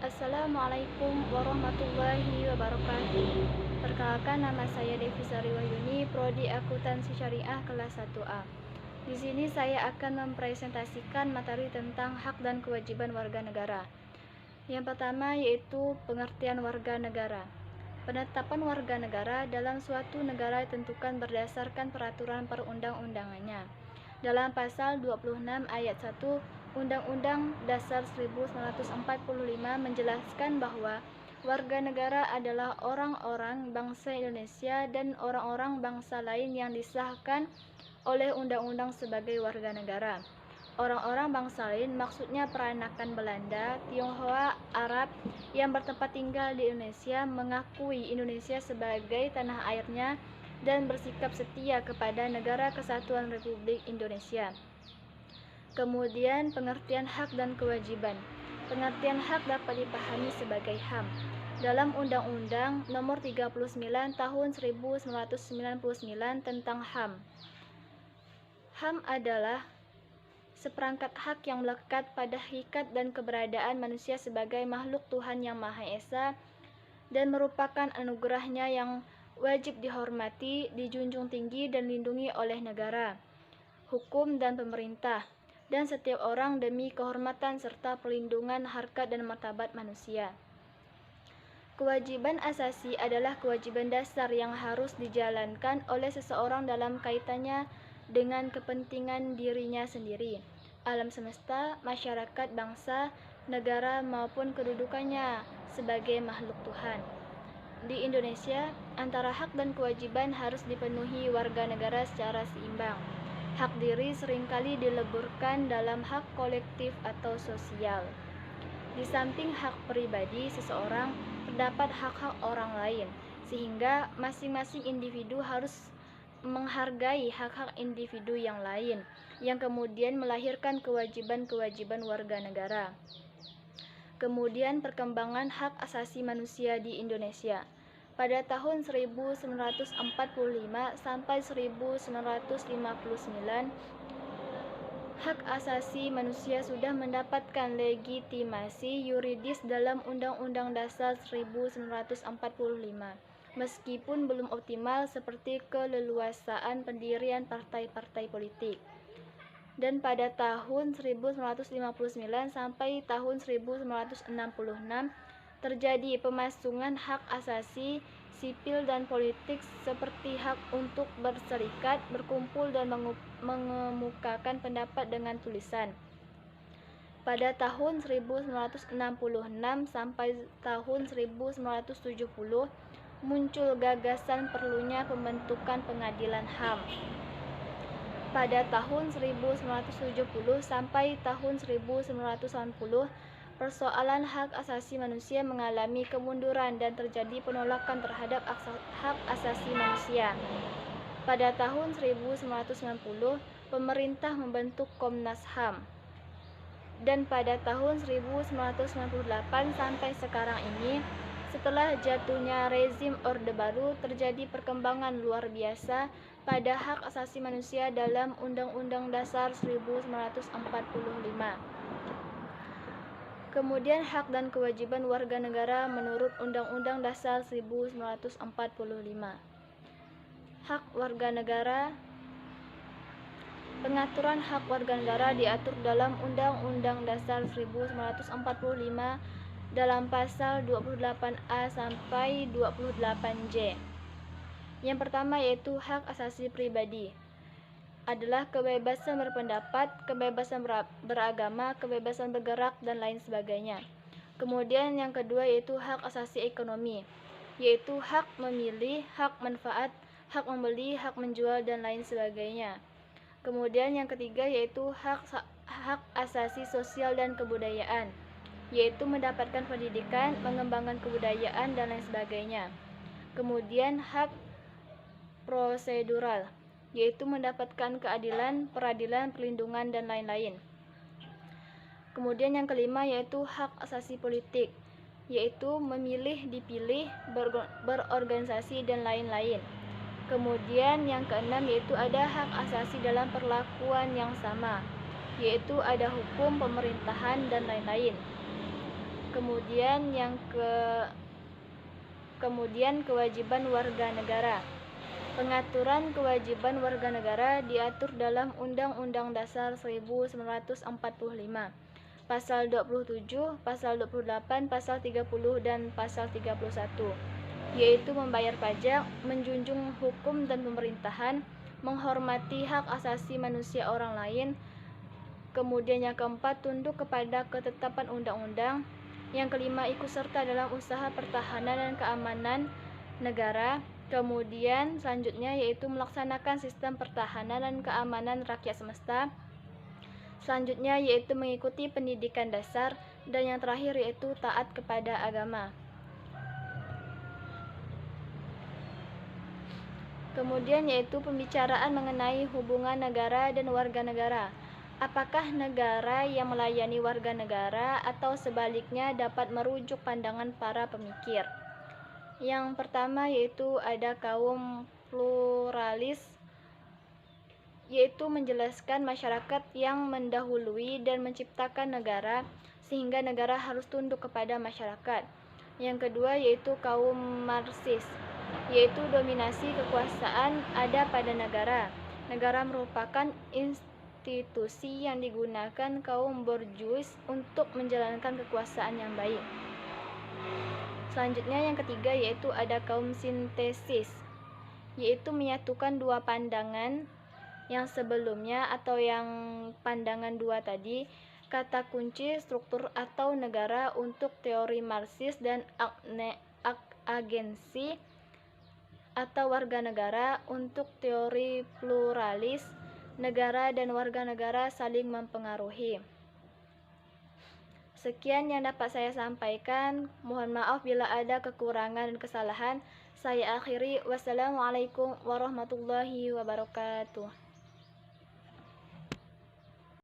Assalamualaikum warahmatullahi wabarakatuh. Perkenalkan, nama saya Devi Sariwahyuni, Prodi Akuntansi Syariah kelas 1A. Di sini saya akan mempresentasikan materi tentang hak dan kewajiban warga negara. Yang pertama yaitu pengertian warga negara. Penetapan warga negara dalam suatu negara ditentukan berdasarkan peraturan perundang-undangannya. Dalam pasal 26 ayat 1 Undang-Undang Dasar 1945 menjelaskan bahwa warga negara adalah orang-orang bangsa Indonesia dan orang-orang bangsa lain yang disahkan oleh undang-undang sebagai warga negara. Orang-orang bangsa lain maksudnya peranakan Belanda, Tionghoa, Arab yang bertempat tinggal di Indonesia mengakui Indonesia sebagai tanah airnya dan bersikap setia kepada Negara Kesatuan Republik Indonesia. Kemudian pengertian hak dan kewajiban. Pengertian hak dapat dipahami sebagai HAM. Dalam Undang-Undang Nomor 39 Tahun 1999 tentang HAM. HAM adalah seperangkat hak yang melekat pada hakikat dan keberadaan manusia sebagai makhluk Tuhan yang Maha Esa dan merupakan anugerahnya yang wajib dihormati, dijunjung tinggi dan dilindungi oleh negara, hukum dan pemerintah, dan setiap orang demi kehormatan serta perlindungan harkat dan martabat manusia. Kewajiban asasi adalah kewajiban dasar yang harus dijalankan oleh seseorang dalam kaitannya dengan kepentingan dirinya sendiri, alam semesta, masyarakat, bangsa, negara maupun kedudukannya sebagai makhluk Tuhan. Di Indonesia, antara hak dan kewajiban harus dipenuhi warga negara secara seimbang. Hak diri seringkali dileburkan dalam hak kolektif atau sosial. Di samping hak pribadi seseorang, terdapat hak-hak orang lain, sehingga masing-masing individu harus menghargai hak-hak individu yang lain, yang kemudian melahirkan kewajiban-kewajiban warga negara. Kemudian perkembangan hak asasi manusia di Indonesia. Pada tahun 1945 sampai 1959, hak asasi manusia sudah mendapatkan legitimasi yuridis dalam Undang-Undang Dasar 1945, meskipun belum optimal seperti keleluasaan pendirian partai-partai politik. Dan pada tahun 1959 sampai tahun 1966 terjadi pemasungan hak asasi sipil dan politik seperti hak untuk berserikat, berkumpul dan mengemukakan pendapat dengan tulisan. Pada tahun 1966 sampai tahun 1970 muncul gagasan perlunya pembentukan pengadilan HAM. Pada tahun 1970 sampai tahun 1990 persoalan hak asasi manusia mengalami kemunduran dan terjadi penolakan terhadap hak asasi manusia. Pada tahun 1990, pemerintah membentuk Komnas HAM. Dan pada tahun 1998 sampai sekarang ini, setelah jatuhnya rezim Orde Baru, terjadi perkembangan luar biasa pada hak asasi manusia dalam Undang-Undang Dasar 1945. Kemudian hak dan kewajiban warga negara menurut Undang-Undang Dasar 1945. Hak warga negara. Pengaturan hak warga negara diatur dalam Undang-Undang Dasar 1945 dalam pasal 28A sampai 28J. Yang pertama yaitu hak asasi pribadi adalah kebebasan berpendapat, kebebasan beragama, kebebasan bergerak, dan lain sebagainya. Kemudian yang kedua yaitu hak asasi ekonomi, yaitu hak memilih, hak manfaat, hak membeli, hak menjual, dan lain sebagainya. Kemudian yang ketiga yaitu hak asasi sosial dan kebudayaan, yaitu mendapatkan pendidikan, mengembangkan kebudayaan, dan lain sebagainya. Kemudian hak prosedural, yaitu mendapatkan keadilan, peradilan, perlindungan, dan lain-lain. Kemudian yang kelima yaitu hak asasi politik, yaitu memilih, dipilih, berorganisasi, dan lain-lain. Kemudian yang keenam yaitu ada hak asasi dalam perlakuan yang sama, yaitu ada hukum, pemerintahan, dan lain-lain. Kemudian kewajiban warga negara. Pengaturan kewajiban warga negara diatur dalam Undang-Undang Dasar 1945, Pasal 27, Pasal 28, Pasal 30, dan Pasal 31, yaitu membayar pajak, menjunjung hukum dan pemerintahan, menghormati hak asasi manusia orang lain. Kemudian yang keempat, tunduk kepada ketetapan undang-undang. Yang kelima, ikut serta dalam usaha pertahanan dan keamanan negara. Kemudian selanjutnya yaitu melaksanakan sistem pertahanan dan keamanan rakyat semesta. Selanjutnya yaitu mengikuti pendidikan dasar. Dan yang terakhir yaitu taat kepada agama. Kemudian yaitu pembicaraan mengenai hubungan negara dan warga negara. Apakah negara yang melayani warga negara atau sebaliknya dapat merujuk pandangan para pemikir. Yang pertama yaitu ada kaum pluralis, yaitu menjelaskan masyarakat yang mendahului dan menciptakan negara sehingga negara harus tunduk kepada masyarakat. Yang kedua yaitu kaum marxis, yaitu dominasi kekuasaan ada pada negara. Negara merupakan institusi yang digunakan kaum borjuis untuk menjalankan kekuasaan yang baik. Selanjutnya yang ketiga yaitu ada kaum sintesis, yaitu menyatukan dua pandangan yang sebelumnya atau yang pandangan dua tadi, kata kunci struktur atau negara untuk teori Marxis dan agensi atau warga negara untuk teori pluralis. Negara dan warga negara saling mempengaruhi. Sekian yang dapat saya sampaikan. Mohon maaf bila ada kekurangan dan kesalahan. Saya akhiri. Wassalamualaikum warahmatullahi wabarakatuh.